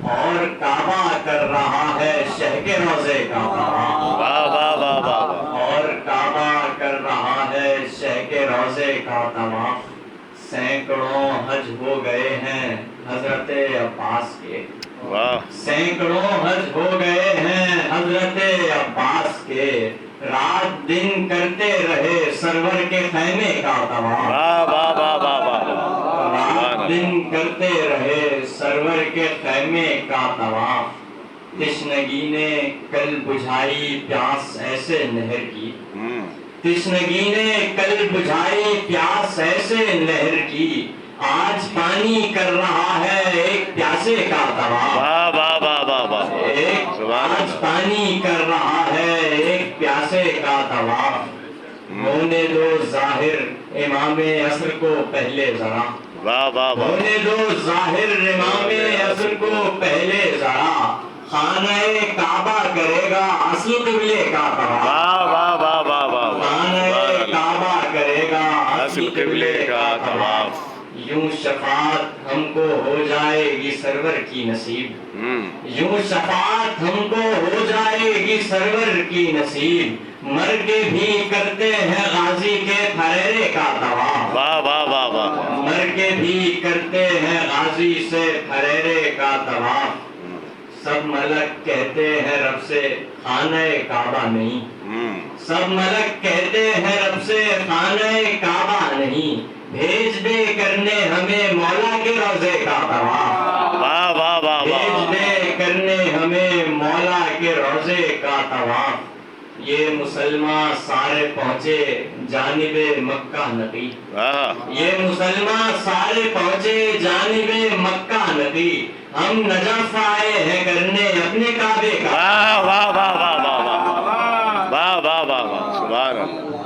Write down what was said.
اور کعبہ کر رہا ہے شہ کے روزے کا طواف، واہ واہ واہ واہ واہ، اور کعبہ کر رہا ہے شہ کے روزے کا طواف۔ سینکڑوں حج ہو گئے ہیں حضرت عباس کے، واہ سینکڑوں حج ہو گئے ہیں حضرت عباس کے، رات دن کرتے رہے سرور کے خیمے کا طواف، واہ واہ واہ واہ واہ واہ، رات دن کرتے رہے سرور کے خیمے کا طواف۔ تشنگی نے کل بجھائی پیاس ایسے نہر کی، تشنگی نے کل بجھائی پیاس ایسے نہر کی، آج پانی کر رہا ہے ایک پیاسے کا طواف، واہ واہ واہ واہ واہ، ایک سبحان آج اللہ، پانی کر رہا ہے ایک پیاسے کا طواف۔ ہونے دو ظاہر امام عصر کو پہلے ذرا، واہ واہ واہ، ہونے دو ظاہر امام عصر کو پہلے ذرا، خانہ کعبہ کرے گا اصل قبلے کا طواف، واہ واہ واہ واہ واہ، خانہ کعبہ کرے گا اصل قبلے کا طواف، یوں شفاعت ہم کو ہو جائے گی سرور کی نصیب، یوں شفاعت ہم کو ہو جائے گی سرور کی نصیب، مر کے بھی کرتے ہیں غازی کے پھریرے کا طواف، واہ واہ واہ واہ، مر کے بھی کرتے ہیں غازی سے پھریرے کا طواف۔ سب ملک کہتے ہیں رب سے خانہ کعبہ نہیں، سب ملک کہتے ہیں رب سے خانہ کعبہ نہیں، بھیج دے کرنے ہمیں مولا کے روزے کا طواف، واہ واہ واہ بھیج واہ، دے کرنے ہمیں مولا کے روزے کا طواف۔ یہ مسلمان سارے پہنچے جانب مکہ نبی، یہ مسلمان سارے پہنچے جانب مکہ نبی، ہم نجف آئے ہیں کرنے اپنے کعبے کا، واہ واہ واہ واہ واہ واہ واہ واہ واہ واہ، سبحان اللہ۔